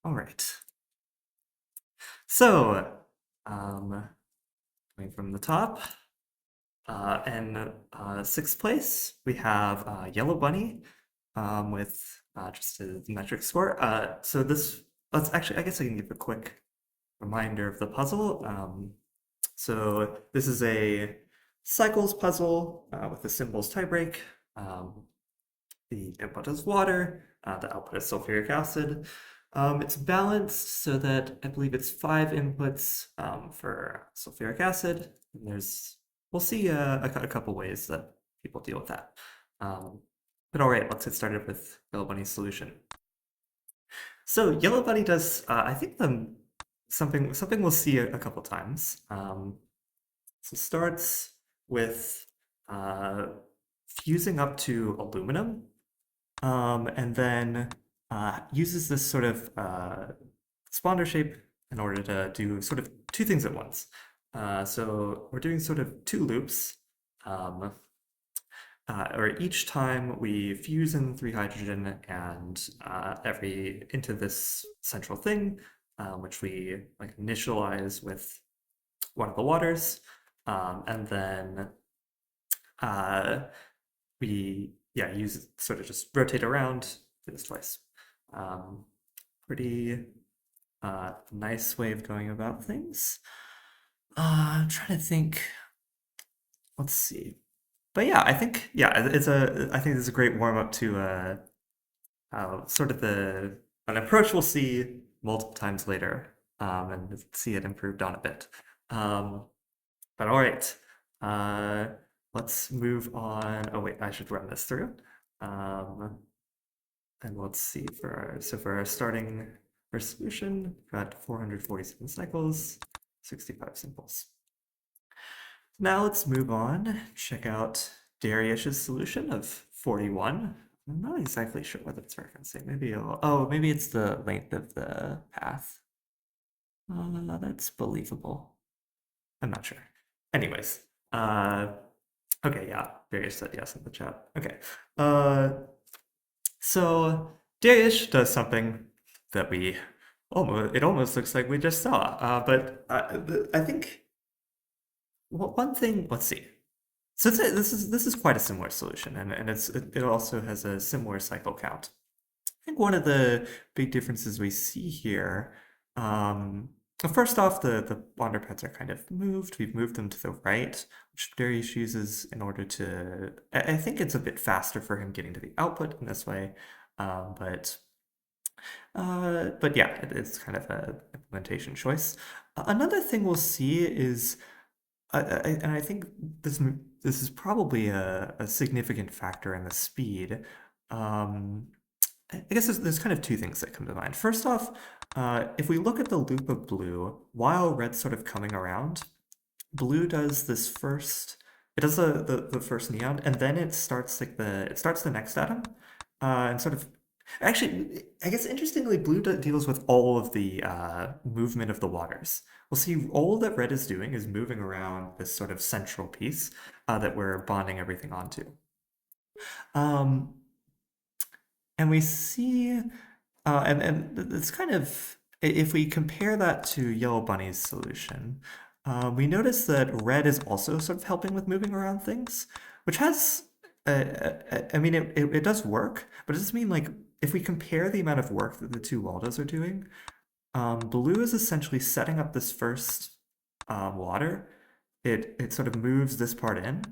All right. So, um, going from the top, in sixth place, we have Yellow Bunny with just a metric score. So this, let's actually, I guess I can give a quick reminder of the puzzle. So this is a cycles puzzle with the symbols tiebreak. Um, the input is water, the output is sulfuric acid. It's balanced so that I believe it's 5 inputs for sulfuric acid. And we'll see a couple ways that people deal with that. But all right, let's get started with Yellow Bunny's solution. So Yellow Bunny does, I think, something we'll see a couple times. So starts with fusing up to aluminum, and then uses this sort of spawner shape in order to do sort of 2 things at once. So we're doing sort of 2 loops, or each time we fuse in 3 hydrogen and into this central thing, which we like initialize with one of the waters, and then we use sort of just rotate around, do this twice. Pretty nice way of going about things. I'm trying to think. Let's see. But yeah, I think I think this is a great warm up to sort of an approach we'll see multiple times later, and see it improved on a bit. But all right, let's move on. Oh wait, I should run this through. And let's see for our starting solution, got 447 cycles, 65 symbols. Now let's move on. Check out Dariush's solution of 41. I'm not exactly sure what it's referencing. Maybe it's the length of the path. That's believable. I'm not sure. Anyways, okay, yeah, Dariush said yes in the chat. Okay, so Dariush does something that it almost looks like we just saw, but I think one thing. Let's see. So this is quite a similar solution, and it also has a similar cycle count. I think one of the big differences we see here, first off, the wander pads are kind of moved. We've moved them to the right, which Darius uses in order to. I think it's a bit faster for him getting to the output in this way, but yeah, it's kind of an implementation choice. Another thing we'll see is, and I think this is probably a significant factor in the speed. I guess there's kind of 2 things that come to mind. First off, if we look at the loop of blue, while red's sort of coming around, blue does this first. It does the first neon, and then it starts the next atom, and sort of. Actually, I guess interestingly, blue deals with all of the movement of the waters. We'll see all that red is doing is moving around this sort of central piece that we're bonding everything onto. And we see, and it's kind of, if we compare that to Yellow Bunny's solution, we notice that red is also sort of helping with moving around things, which has, I mean, it does work, but it doesn't mean like, if we compare the amount of work that the 2 Waldos are doing, blue is essentially setting up this first water. It sort of moves this part in,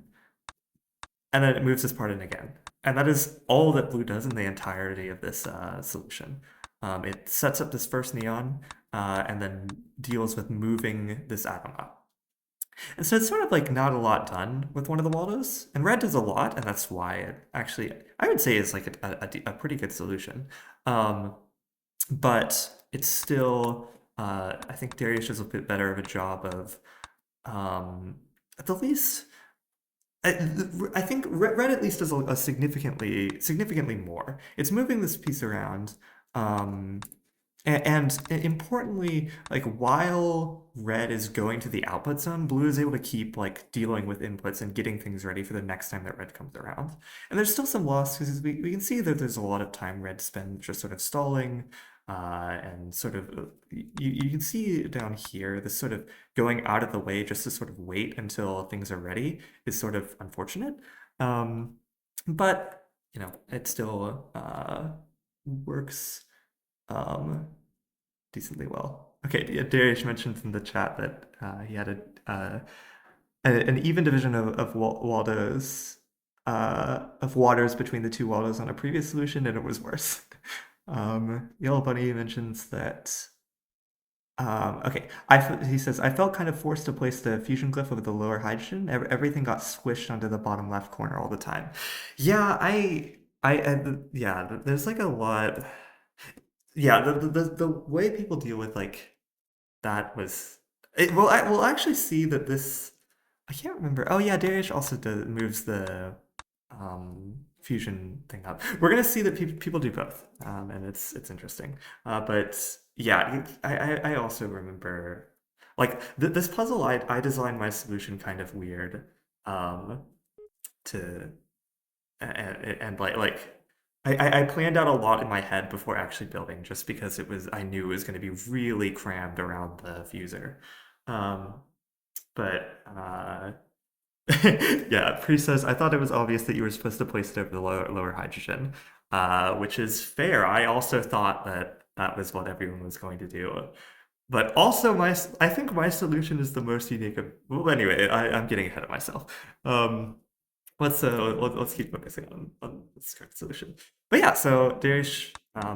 and then it moves this part in again. And that is all that blue does in the entirety of this solution. It sets up this first neon, and then deals with moving this atom up. And so it's sort of like not a lot done with one of the Waldos, and red does a lot, and that's why it actually, I would say, is like a pretty good solution. But it's still, I think Darius does a bit better of a job of, at the least, I think red at least does a significantly more. It's moving this piece around, And importantly, like while red is going to the output zone, blue is able to keep like dealing with inputs and getting things ready for the next time that red comes around. And there's still some loss because we can see that there's a lot of time red spends just sort of stalling, and sort of you can see down here this sort of going out of the way just to sort of wait until things are ready is sort of unfortunate. Um, but you know, it still works decently well. Okay, yeah, Darius mentioned in the chat that he had an even division of Waldo's of waters between the two Waldos on a previous solution, and it was worse. Yellow Bunny mentions that. Okay, he says, I felt kind of forced to place the fusion glyph over the lower hydrogen. Everything got squished onto the bottom left corner all the time. Yeah, yeah, there's like a lot. Yeah, the way people deal with like that was it. Well, we'll actually see that this. I can't remember. Oh yeah, Darius also moves the fusion thing up. We're gonna see that people do both, and it's interesting. But yeah, I also remember like this puzzle. I designed my solution kind of weird, um, to and like I planned out a lot in my head before actually building, just because I knew it was going to be really crammed around the fuser. Um, but yeah, Pre says I thought it was obvious that you were supposed to place it over the lower hydrogen, which is fair. I also thought that that was what everyone was going to do. But also, I think my solution is the most unique. Well, anyway, I'm getting ahead of myself. Um, let's keep focusing on this current solution. But yeah, so Darish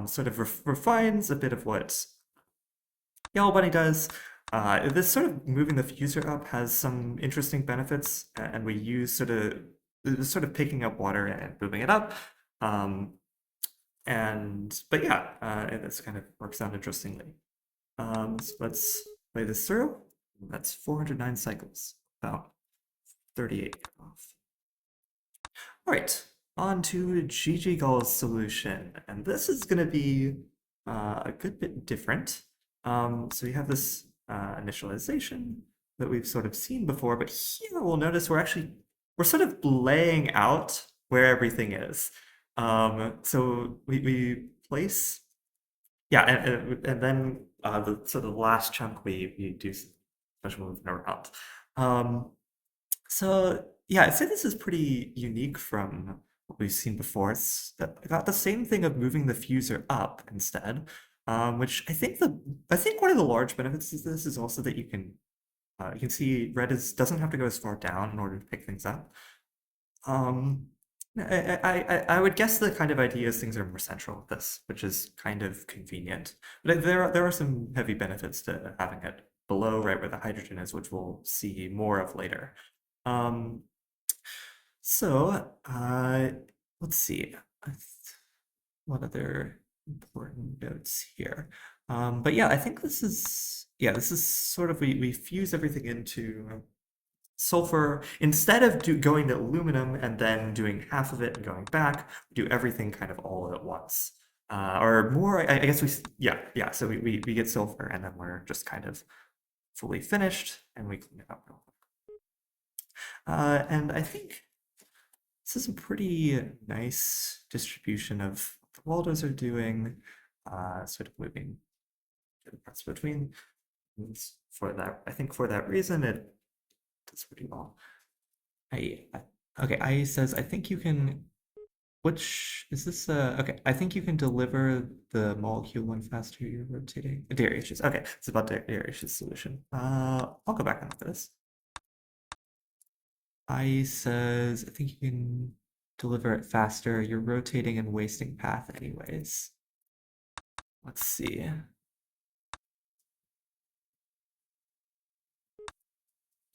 sort of refines a bit of what Yellow Bunny does. This sort of moving the fuser up has some interesting benefits, and we use sort of picking up water and moving it up. Um, but yeah, this kind of works out interestingly. So let's play this through. That's 409 cycles, about 38 off. All right, on to Gigi Gall's solution, and this is going to be a good bit different. So we have this initialization that we've sort of seen before, but here we'll notice we're sort of laying out where everything is. So we place, yeah, and then the last chunk we do special movement around. Um, so yeah, I'd say this is pretty unique from what we've seen before. I got the same thing of moving the fuser up instead, which I think one of the large benefits of this is also that you can see red doesn't have to go as far down in order to pick things up. Um, I would guess the kind of idea is things are more central with this, which is kind of convenient. But there are some heavy benefits to having it below right where the hydrogen is, which we'll see more of later. Um, so, let's see. What other important notes here? But yeah, I think this is sort of, we fuse everything into sulfur. Instead of going to aluminum and then doing half of it and going back, we do everything kind of all at once. Or more, I guess yeah. So we get sulfur and then we're just kind of fully finished and we clean it up real quick. And I think this is a pretty nice distribution of what the Waldos are doing, sort of moving the parts between. For that, I think for that reason, it does pretty well. Okay, I says, I think you can, which, is this, okay, I think you can deliver the molecule when faster you're rotating. Darius's, okay, it's about Darius's solution. I'll go back and look at this. I says, I think you can deliver it faster. You're rotating and wasting path anyways. Let's see.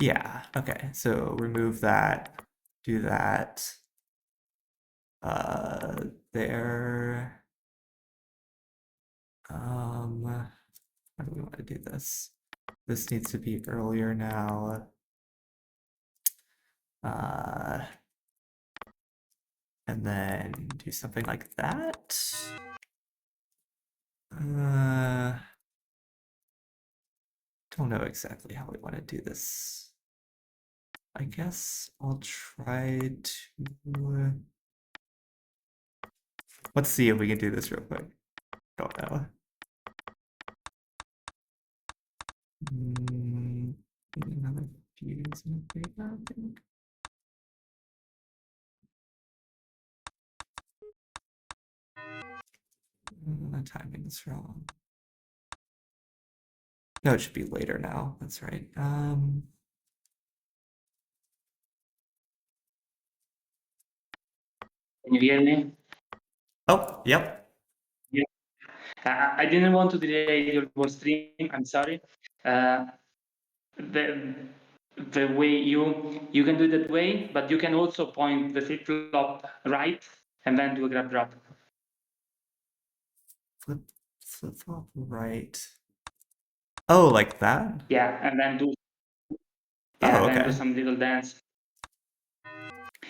Yeah, okay. So remove that, do that. There. How do we want to do this? This needs to be earlier now. And then do something like that. don't know exactly how we want to do this. I guess I'll try to. Let's see if we can do this real quick. Don't know. Maybe another fuse in the background, I think. The timing's wrong. No, it should be later now. That's right. Can you hear me? Oh, yep. Yeah. I didn't want to delay your stream. I'm sorry. The the way you can do it that way, but you can also point the flip flop right and then do a grab drop. Flip flop right. Oh, like that? Yeah, and then do Oh, then do okay. some little dance.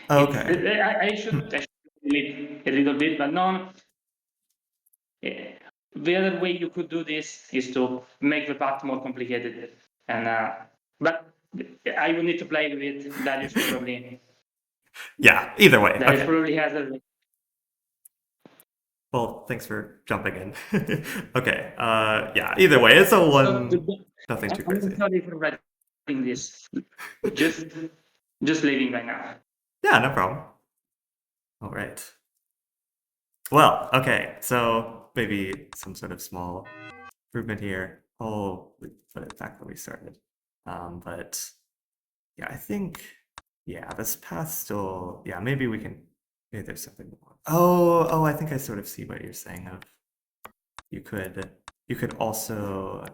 Oh, It's okay. I should delete a little bit, but no. The other way you could do this is to make the path more complicated, and but I will need to play with it. Darius probably Yeah, either way. Darius Okay. probably has a. Well, thanks for jumping in. Okay. Yeah, either way, it's a one. Nothing too I'm crazy. sorry for writing this. Just leaving right now. Yeah, no problem. All right. Well, okay, so maybe some sort of small improvement here. Oh, we put it back where we started. But yeah, I think, yeah, this path still, yeah, maybe we can, maybe there's something more. Oh, I think I sort of see what you're saying of, you could also,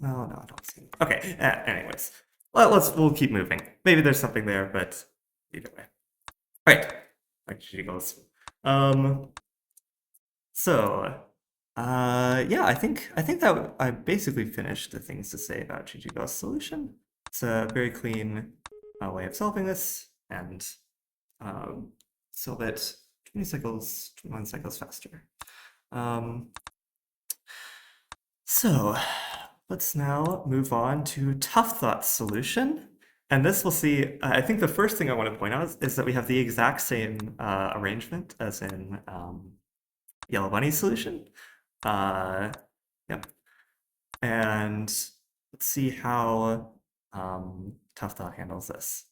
no, I don't see it. Okay, anyways, we'll keep moving. Maybe there's something there, but either way. All right, like she goes. So, yeah, I think that I basically finished the things to say about Chichigo's solution. It's a very clean way of solving this, and solve it 20 cycles, 21 cycles faster. So, let's now move on to Tough Thought's solution. And this we'll see, I think the first thing I want to point out is that we have the exact same arrangement as in Yellow Bunny's solution. Yep. And let's see how Tough Thought handles this.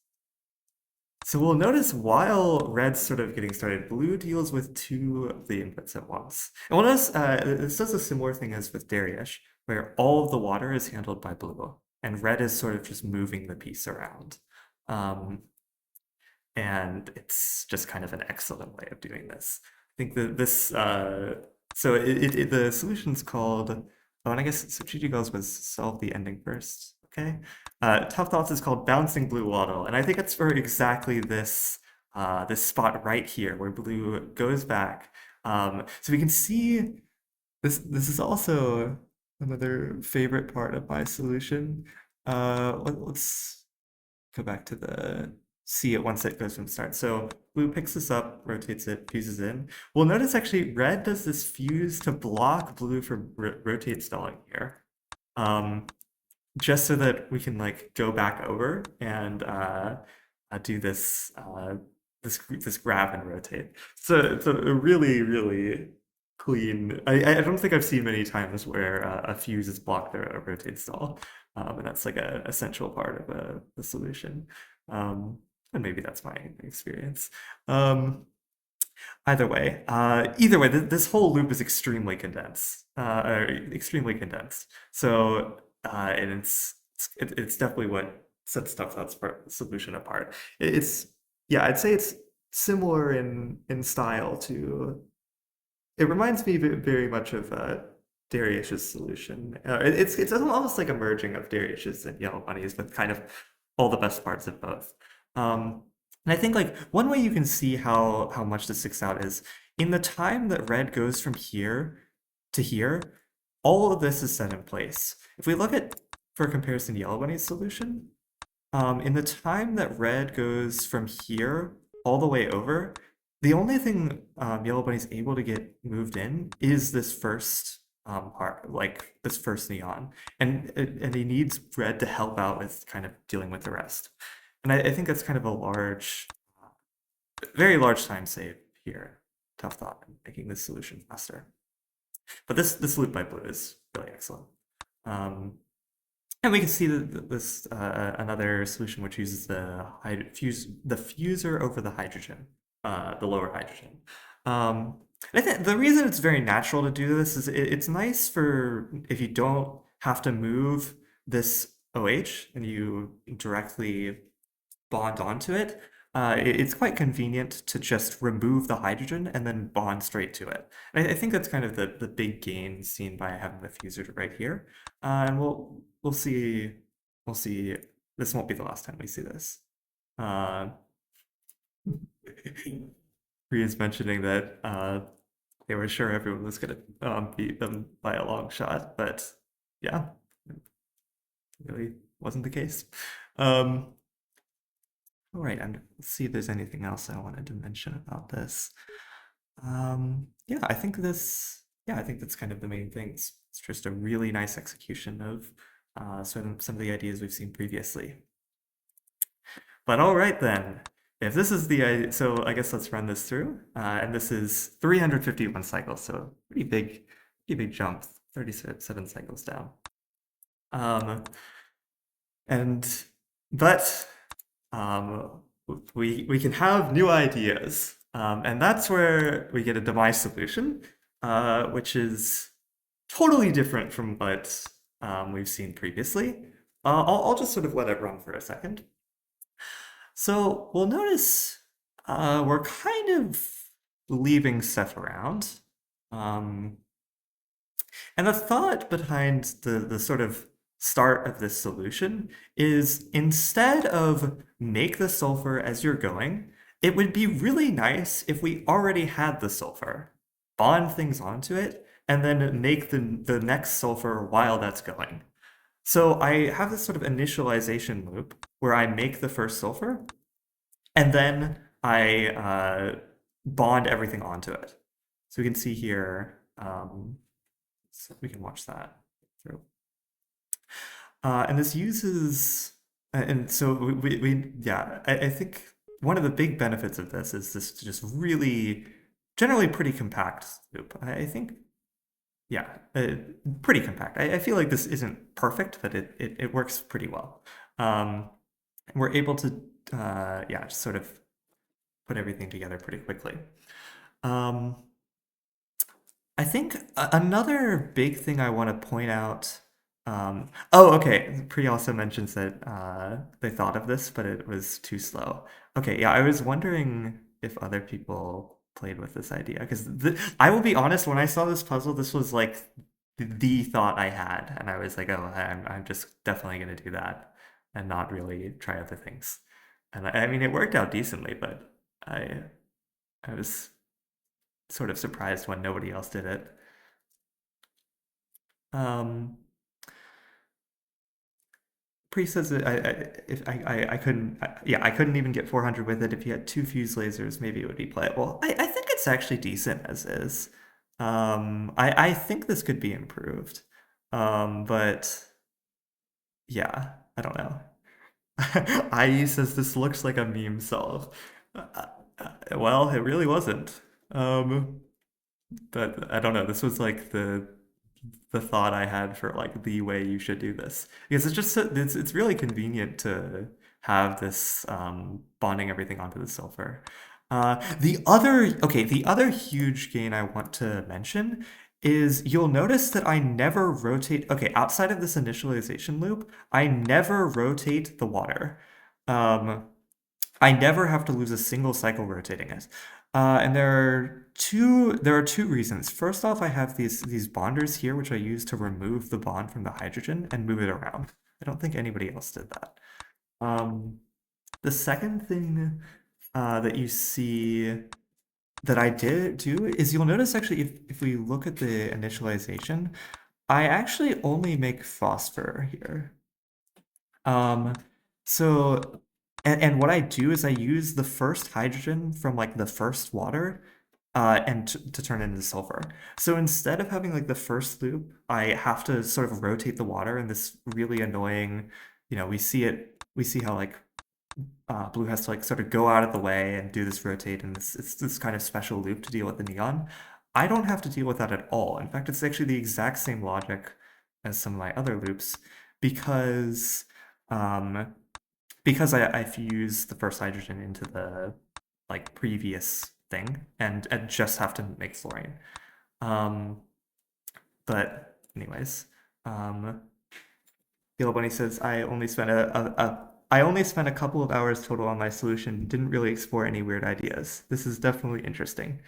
So we'll notice while red's sort of getting started, blue deals with two of the inputs at once. And we'll notice this does a similar thing as with Darius, where all of the water is handled by blue, and red is sort of just moving the piece around. And it's just kind of an excellent way of doing this. I think that this, so the solution's called, oh, and I guess so Chichigo's was solve the ending first, okay? Tough Thoughts is called Bouncing Blue Waddle, and I think it's for exactly this, this spot right here where blue goes back. So we can see, this is also another favorite part of my solution. Let's go back to the see it once it goes from start. So blue picks this up, rotates it, fuses in. We'll notice actually red does this fuse to block blue from rotate stalling here. Just so that we can like go back over and do this this grab and rotate. So it's a really, really clean. I don't think I've seen many times where a fuse is blocked or a rotate stall. And that's like an essential part of the solution. And maybe that's my experience. Either way, this whole loop is extremely condensed. So, and it's definitely what sets Stuff Thought's solution apart. Yeah, I'd say it's similar in style to. It reminds me very much of Darius's solution. It's almost like a merging of Darius's and Yellow Bunny's with kind of all the best parts of both. And I think like one way you can see how much this sticks out is in the time that red goes from here to here, all of this is set in place. If we look at, for comparison, Yellow Bunny's solution, in the time that red goes from here all the way over, the only thing Yellow Bunny's able to get moved in is this first part, like this first neon, and he needs red to help out with kind of dealing with the rest. And I think that's kind of a very large time save here. Tough thought in making this solution faster. But this loop by blue is really excellent. And we can see this another solution which uses the fuser over the hydrogen, the lower hydrogen. I think the reason it's very natural to do this is it's nice for if you don't have to move this OH and you directly bond onto it. It's quite convenient to just remove the hydrogen and then bond straight to it. And I think that's kind of the big gain seen by having the fuser right here. And we'll see. This won't be the last time we see this. Ria's mentioning that they were sure everyone was going to beat them by a long shot, but yeah, it really wasn't the case. All right, and let's see if there's anything else I wanted to mention about this. Yeah, I think that's kind of the main things. It's just a really nice execution of some of the ideas we've seen previously. But all right then, if this is the so I guess let's run this through. And this is 351 cycles, so pretty big jump, 37 cycles down. But we can have new ideas, and that's where we get a demise solution, which is totally different from what we've seen previously. I'll just sort of let it run for a second. So we'll notice we're kind of leaving stuff around. And the thought behind the sort of start of this solution is instead of make the sulfur as you're going, it would be really nice if we already had the sulfur, bond things onto it, and then make the next sulfur while that's going. So I have this sort of initialization loop where I make the first sulfur, and then I bond everything onto it. So we can see here, so we can watch that through. And this uses, and so I think one of the big benefits of this is this just really, generally pretty compact loop. I think, yeah, pretty compact. I feel like this isn't perfect, but it works pretty well. We're able to, just sort of put everything together pretty quickly. I think another big thing I want to point out. Okay. Pri also mentions that they thought of this, but it was too slow. Okay, yeah, I was wondering if other people played with this idea because I will be honest, when I saw this puzzle, this was like the thought I had, and I was like, oh, I'm just definitely gonna do that and not really try other things. And I mean, it worked out decently, but I was sort of surprised when nobody else did it. Pri says that I couldn't, I couldn't even get 400 with it. If you had 2 fuse lasers, maybe it would be playable. I think it's actually decent as is. I think this could be improved. But yeah, I don't know. IE says this looks like a meme solve. Well, it really wasn't. But I don't know. This was like the thought I had for like the way you should do this because it's just it's really convenient to have this bonding everything onto the sulfur. The other huge gain I want to mention is you'll notice that I never rotate. Okay, outside of this initialization loop, I never rotate the water. I never have to lose a single cycle rotating it. And there are two reasons. First off, I have these bonders here, which I use to remove the bond from the hydrogen and move it around. I don't think anybody else did that. The second thing that you see that I did do is you'll notice actually if we look at the initialization, I actually only make phosphor here. So and what I do is I use the first hydrogen from like the first water and to turn it into sulfur. So instead of having like the first loop, I have to sort of rotate the water in this really annoying, we see how like blue has to like sort of go out of the way and do this rotate, and it's this kind of special loop to deal with the neon. I don't have to deal with that at all. In fact, it's actually the exact same logic as some of my other loops because um, I fuse the first hydrogen into the like previous thing and just have to make fluorine. Um, but anyways, Yellow Bunny says I only spent a couple of hours total on my solution. Didn't really explore any weird ideas. This is definitely interesting.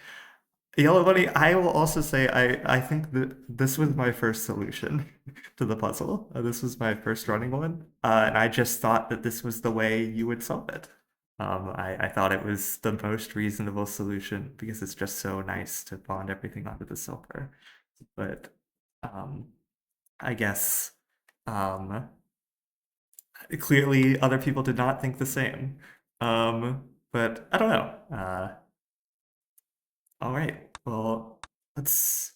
Yellow Bunny, I will also say I think that this was my first solution to the puzzle. This was my first running one, and I just thought that this was the way you would solve it. I thought it was the most reasonable solution because it's just so nice to bond everything onto the silver. But um, I guess um, clearly other people did not think the same. But I don't know. All right. Well, let's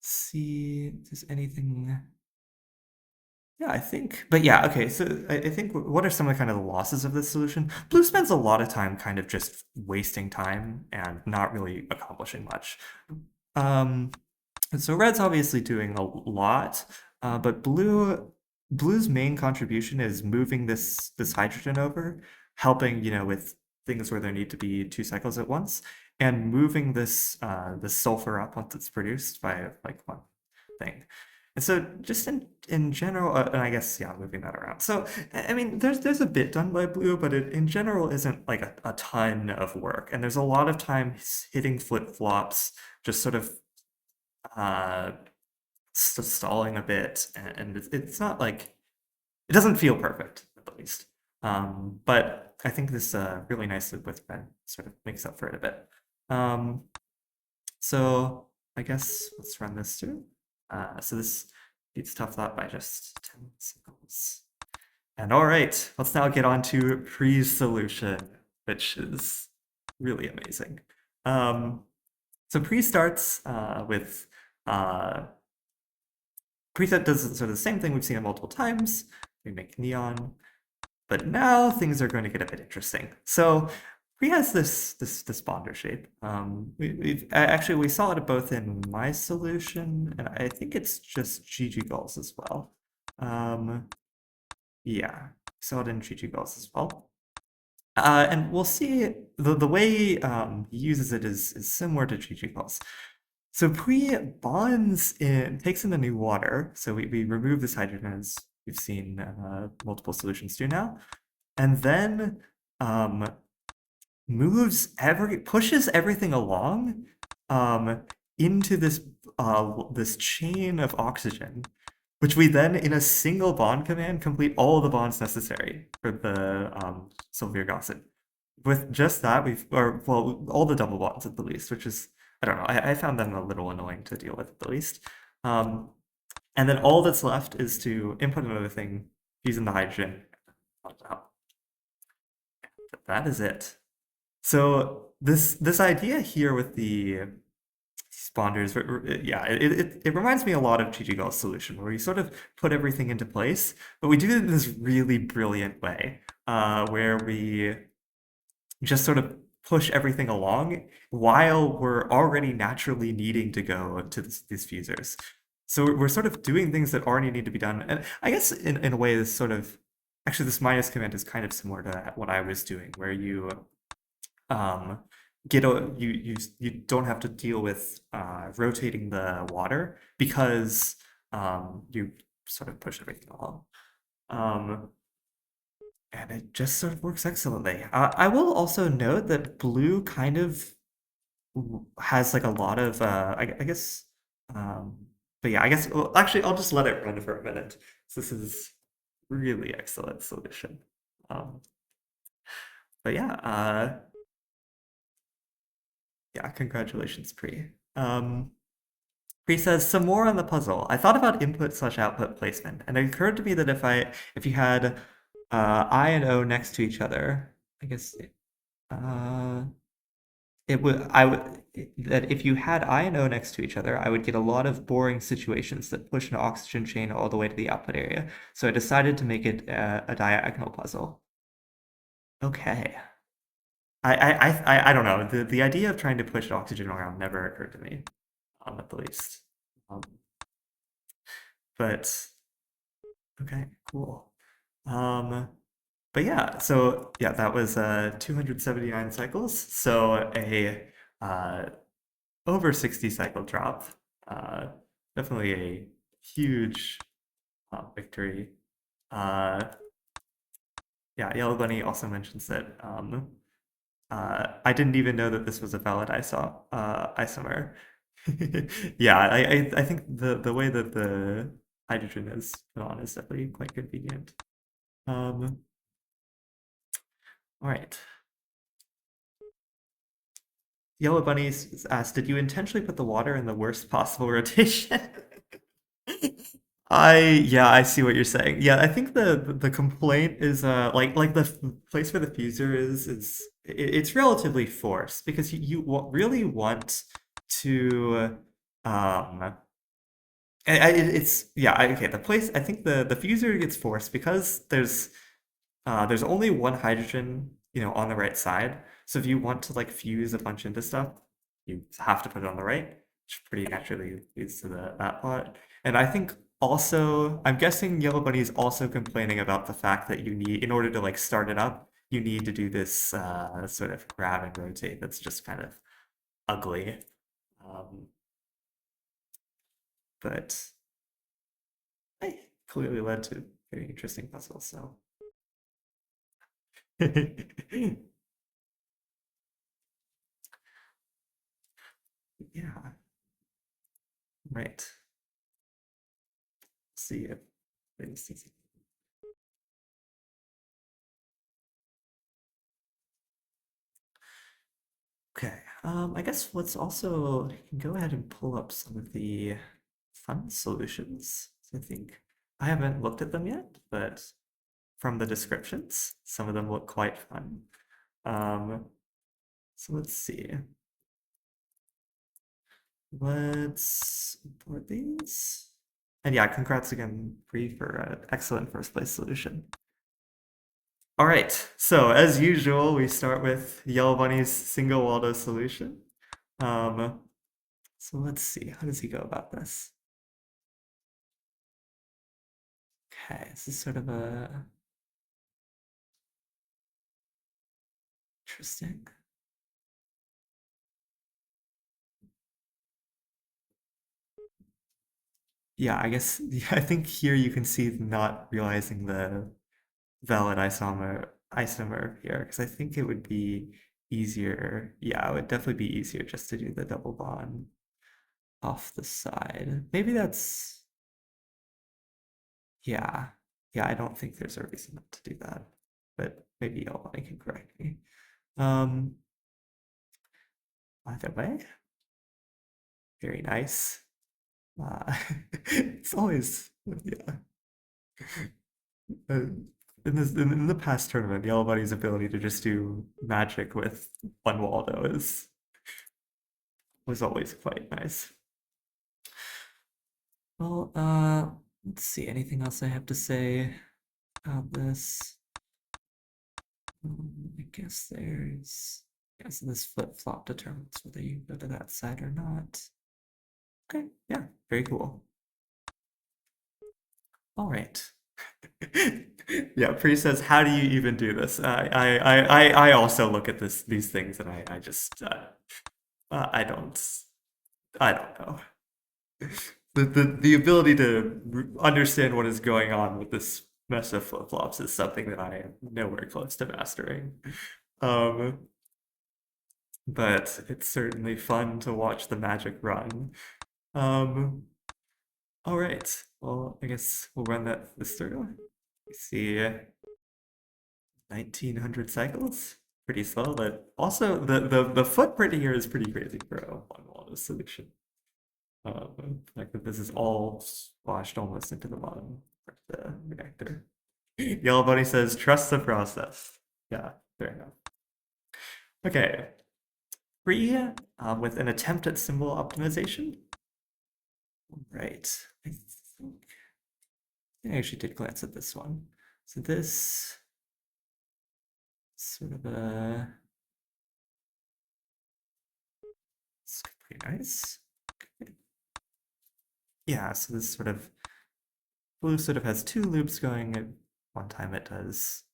see if there's anything. Yeah, I think. But yeah, okay. So I think what are some of the kind of the losses of this solution? Blue spends a lot of time kind of just wasting time and not really accomplishing much. Um, and so red's obviously doing a lot, but blue's main contribution is moving this hydrogen over, helping with things where there need to be two cycles at once, and moving this sulfur up once it's produced by like one thing. And so just in general, and I guess yeah, moving that around. So I mean, there's a bit done by blue, but it in general isn't like a ton of work. And there's a lot of time hitting flip flops, just sort of uh, stalling a bit, and it's not like it doesn't feel perfect at least. But I think this really nicely with red sort of makes up for it a bit. So I guess let's run this through. So this beats tough thought by just 10 seconds. And all right, let's now get on to pre-solution, which is really amazing. So pre starts with preset does sort of the same thing we've seen it multiple times. We make neon, but now things are going to get a bit interesting. So pre has this bonder shape. Actually we saw it both in my solution, and I think it's just GG Gulls as well. Yeah, saw it in GG Gulls as well. And we'll see the way he uses it is similar to GG Gulls. So pre bonds in takes in the new water. So we remove this hydrogen as we've seen multiple solutions do now, and then pushes everything along into this chain of oxygen, which we then in a single bond command complete all the bonds necessary for the sulfuric acid. With just that, all the double bonds at the least, which is I don't know. I found them a little annoying to deal with at the least. And then all that's left is to input another thing using the hydrogen. That is it. So this idea here with the sponders, yeah, it reminds me a lot of GG Gall's solution, where we sort of put everything into place, but we do it in this really brilliant way, where we just sort of push everything along while we're already naturally needing to go to these fusers. So we're sort of doing things that already need to be done. And I guess in a way, this sort of, actually this minus command is kind of similar to what I was doing, where you you don't have to deal with rotating the water because you sort of push everything along. And it just sort of works excellently. I will also note that blue kind of has like a lot of, I guess, but yeah, I guess, well, actually, I'll just let it run for a minute. So this is really excellent solution. But yeah, congratulations, Pre. Pre says some more on the puzzle. I thought about input/output placement, and it occurred to me that if you had I and O next to each other, I guess it would that if you had I and O next to each other, I would get a lot of boring situations that push an oxygen chain all the way to the output area. So I decided to make it a diagonal puzzle. Okay. I don't know. The idea of trying to push oxygen around never occurred to me, at the least. Um, but okay, cool. Um, but yeah, so yeah, that was 279 cycles. So a uh, over 60 cycle drop. Uh, Definitely a huge victory. Uh, yeah, Yellow Bunny also mentions that I didn't even know that this was a valid isomer. Yeah, I think the way that the hydrogen is put on is definitely quite convenient. All right. Yellow Bunny asked, "Did you intentionally put the water in the worst possible rotation?" Yeah, I see what you're saying. Yeah, I think the complaint is like the place where the fuser is it's relatively forced because really want to um it's yeah okay the place I think the fuser gets forced because there's only one hydrogen, on the right side. So if you want to like fuse a bunch into stuff, you have to put it on the right, which pretty naturally leads to that plot. And I think also, I'm guessing Yellow Bunny is also complaining about the fact that in order to like start it up, you need to do this sort of grab and rotate that's just kind of ugly. Um, but hey, clearly led to very interesting puzzles, so. Yeah, right. See if things. Okay, I guess let's also go ahead and pull up some of the fun solutions. I think I haven't looked at them yet, but from the descriptions, some of them look quite fun. So let's see. Let's import these. And yeah, congrats again, Bree, for an excellent first place solution. All right, so as usual, we start with Yellow Bunny's single Waldo solution. Um, so let's see, how does he go about this? Okay, this is sort of a interesting. Yeah, I guess I think here you can see not realizing the valid isomer here, because I think it would be easier. Yeah, it would definitely be easier just to do the double bond off the side. Maybe that's yeah. Yeah, I don't think there's a reason not to do that. But maybe I can correct me. Um Either way, very nice. It's always yeah. Uh, in the past tournament, Yellow Buddy's ability to just do magic with one Waldo is was always quite nice. Well, let's see. Anything else I have to say about this? I guess this flip-flop determines whether you go to that side or not. Okay, yeah, very cool. All right. Yeah, Pri says, "How do you even do this?" I also look at these things and I just I don't know. The ability to understand what is going on with this mess of flip-flops is something that I am nowhere close to mastering. Um, but it's certainly fun to watch the magic run. Um, all right. Well, I guess we'll run this through. We see 1900 cycles. Pretty slow, but also the footprint here is pretty crazy for a one-wall solution. The fact that this is all splashed almost into the bottom of the reactor. Yellow Bunny says, "Trust the process." Yeah, fair enough. Okay. 3 with an attempt at symbol optimization. Right. I actually did glance at this one. So this sort of it's pretty nice. Okay. Yeah, so this sort of blue sort of has 2 loops going. At one time it does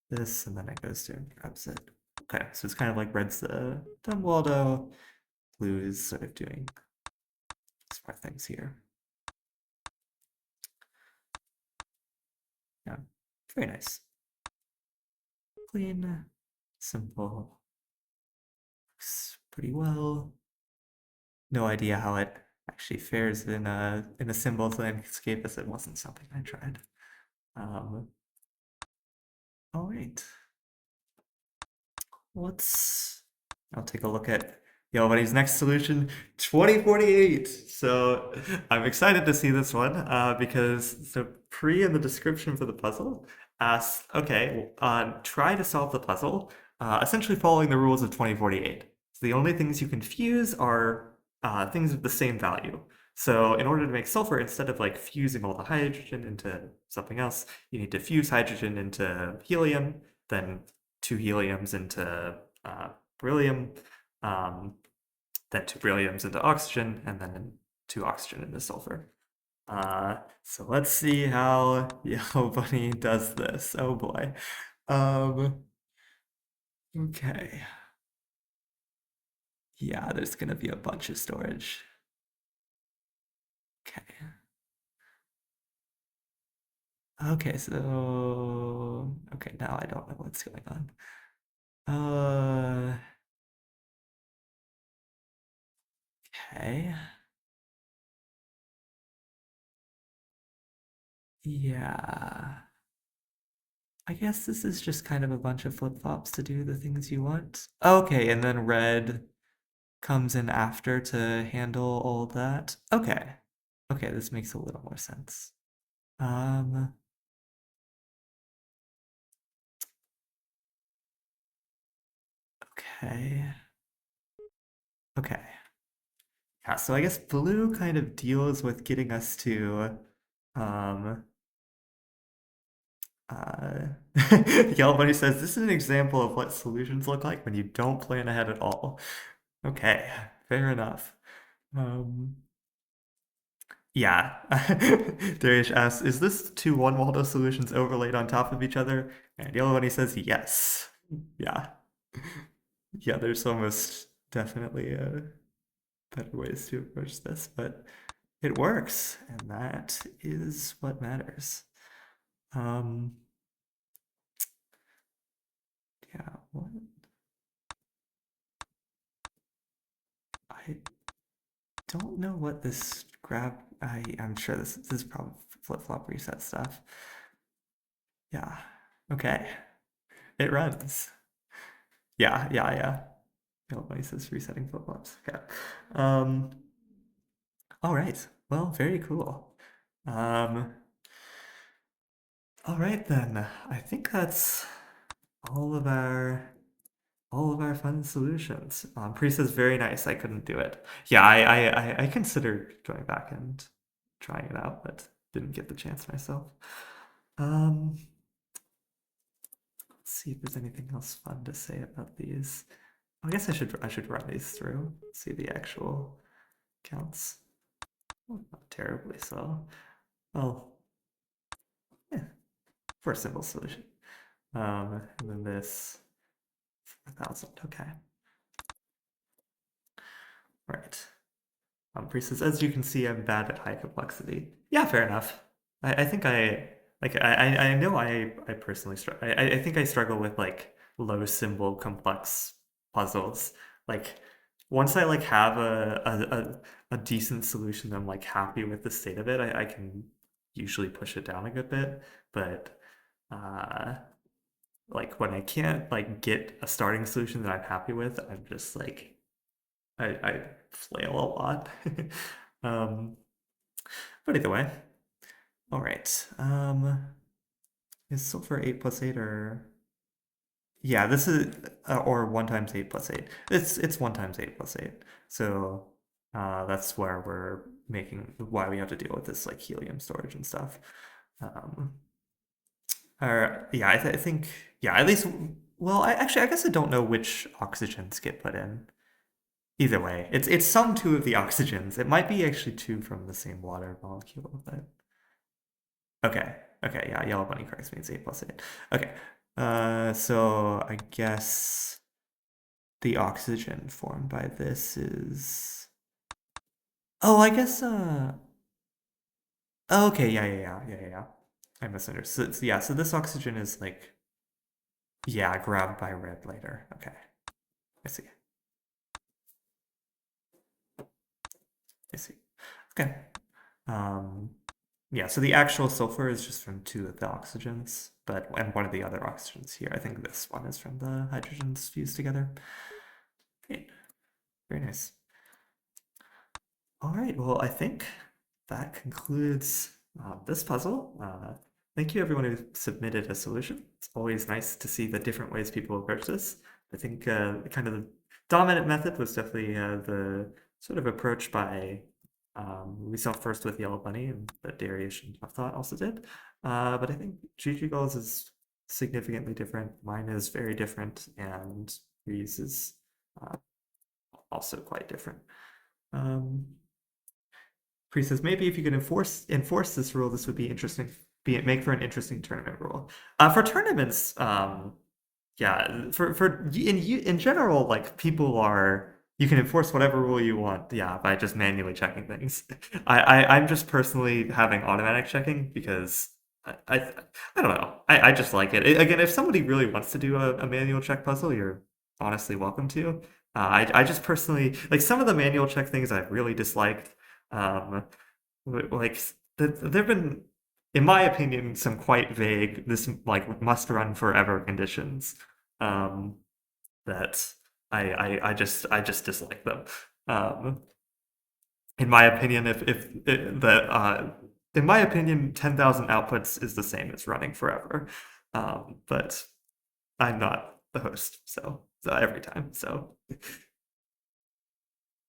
this, and then it goes through and grabs it. Okay, so it's kind of like red's the dumb Waldo, blue is sort of doing smart things here. Yeah, very nice. Clean, simple, looks pretty well. No idea how it actually fares in a symbols landscape, as it wasn't something I tried. All right. I'll take a look at Yellow next solution, 2048. So I'm excited to see this one because the pre in the description for the puzzle asks, okay, try to solve the puzzle, essentially following the rules of 2048. So the only things you can fuse are things of the same value. So in order to make sulfur, instead of like fusing all the hydrogen into something else, you need to fuse hydrogen into helium, then 2 heliums into beryllium, then 2 berylliums into oxygen, and then 2 oxygen into sulfur. So let's see how Yellow Bunny does this. Oh boy. Okay. Yeah, there's gonna be a bunch of storage. Okay. Okay, so okay, now I don't know what's going on. Okay. Yeah. I guess this is just kind of a bunch of flip-flops to do the things you want. Okay, and then red comes in after to handle all that. Okay. Okay, this makes a little more sense. Okay. Okay. Yeah, so I guess blue kind of deals with getting us to um uh Yellow Bunny says this is an example of what solutions look like when you don't plan ahead at all. Okay, fair enough. Yeah. Darius asks, is this 2 one Waldo solutions overlaid on top of each other? And Yellow Bunny says yes. Yeah. Yeah, there's almost definitely better ways to approach this, but it works, and that is what matters. Yeah, what? I don't know what this grab. I'm sure this is probably flip-flop reset stuff. Yeah. Okay. It runs. Yeah. Nobody says resetting flip-flops. Okay. All right. Well, very cool. All right then. I think that's all of our fun solutions. Priest is very nice. I couldn't do it. Yeah, I considered going back and trying it out, but didn't get the chance myself. Let's see if there's anything else fun to say about these. I guess I should run these through, see the actual counts. Well, not terribly so. Well, yeah, for a simple solution. And then this 4,000. Okay. Right. Priest says, as you can see, I'm bad at high complexity. Yeah, fair enough. I think I know I personally struggle. I think I struggle with like low symbol complex puzzles. Like once I like have a decent solution, I'm like happy with the state of it. I can usually push it down a good bit, but uh, like when I can't like get a starting solution that I'm happy with, I'm just like I flail a lot. um, but either way, all right. Is sulfur 8 plus 8 or Yeah, this is or 1 times 8 plus 8. It's 1 times 8 plus 8. So that's where we're making why we have to deal with this like helium storage and stuff. Um, or yeah, I think yeah, at least well, I guess I don't know which oxygens get put in. Either way, it's some two of the oxygens. It might be actually two from the same water molecule, but okay. Okay, yeah, yellow bunny corrects me. It's 8 plus 8. Okay. So I guess the oxygen formed by this is oh, I guess oh, okay, yeah. I misunderstood. So, yeah, so this oxygen is like yeah, grabbed by red later. Okay. I see. I see. Okay. Um yeah, so the actual sulfur is just from two of the oxygens, but and one of the other oxygens here. I think this one is from the hydrogens fused together. Great. Very nice. All right, well, I think that concludes this puzzle. Thank you, everyone who submitted a solution. It's always nice to see the different ways people approach this. I think kind of the dominant method was definitely the sort of approach by we saw first with Yellow Bunny, and the derivation of thought also did. But I think GG Goals is significantly different. Mine is very different, and Reese is uh, also quite different. Um, Priest says maybe if you could enforce this rule, this would be interesting. Make for an interesting tournament rule. For tournaments, yeah, for in general, like people are you can enforce whatever rule you want, yeah, by just manually checking things. I'm just personally having automatic checking because I don't know. I just like it. Again, if somebody really wants to do a manual check puzzle, you're honestly welcome to. I just personally like some of the manual check things I've really disliked. Um, like there've been, in my opinion, some quite vague this like must run forever conditions um, that I just dislike them. Um, in my opinion, if that in my opinion, 10,000 outputs is the same as running forever. But I'm not the host, so every time. So,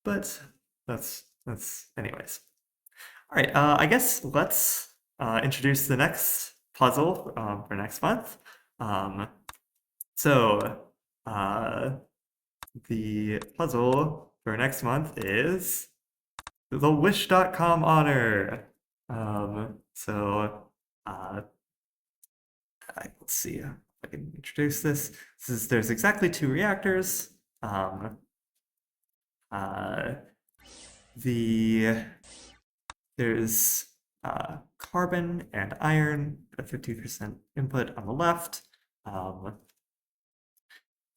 but that's anyways. All right, I guess let's introduce the next puzzle for next month. Um, so, uh, the puzzle for next month is the Wish.com honor. So, uh, let's see if I can introduce this. There's exactly two reactors. Um, uh, the There's carbon and iron, a 50% input on the left,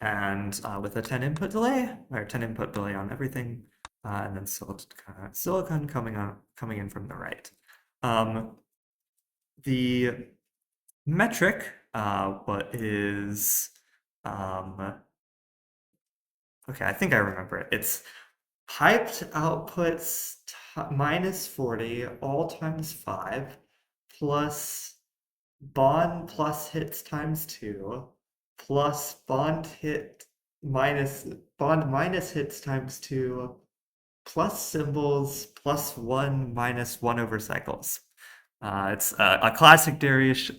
and with a 10 input delay, or 10 input delay on everything, and then silicon coming in from the right. The metric, what is, okay, I think I remember it. It's hyped outputs minus 40 all times 5 plus bond plus hits times 2 plus bond minus hits times 2 plus symbols plus 1 minus 1 over cycles. It's a classic Darius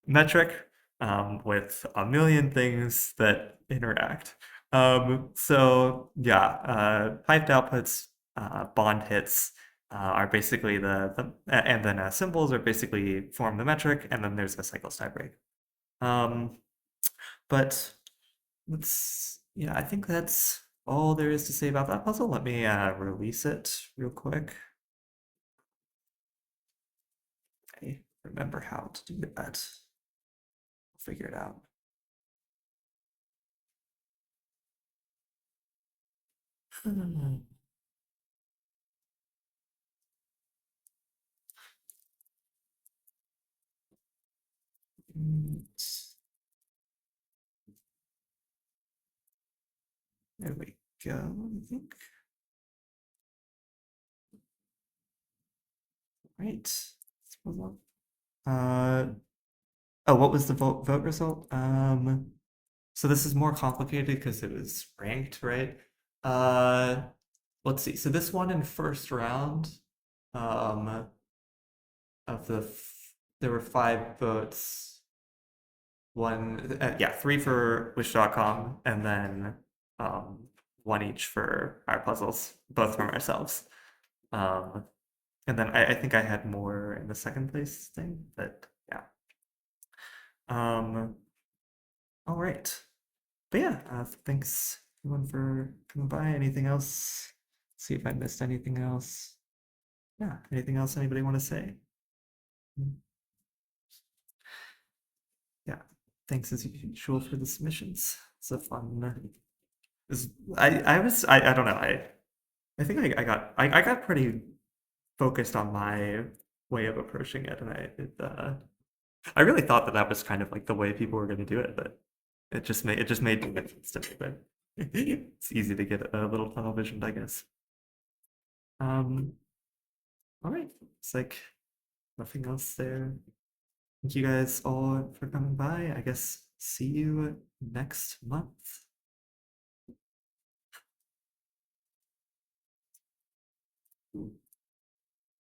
metric with a million things that interact. So yeah, piped outputs, bond hits are basically and then symbols are basically form the metric, and then there's a cycles tiebreak. But yeah, I think that's all there is to say about that puzzle. Let me release it real quick. I remember how to do that. I'll figure it out. There we go, I think. Right. Let's move on. Oh, what was the vote result? So this is more complicated because it was ranked, right? Uh, let's see. So this one in first round, um, there were 5 votes. One, yeah, 3 for Wish.com, and then um, 1 each for our puzzles, both from ourselves. Um, and then I think I had more in the second place thing, but yeah. Um, all right. But yeah, thanks everyone for coming by. Anything else? See if I missed anything else. Yeah, anything else anybody want to say? Yeah, thanks as usual for the submissions. It's a fun. Is I don't know. I think I got pretty focused on my way of approaching it, and I really thought that was kind of like the way people were going to do it, but it just made no sense to me. But it's easy to get a little tunnel visioned, I guess. All right, it's like nothing else there. Thank you guys all for coming by. I guess see you next month.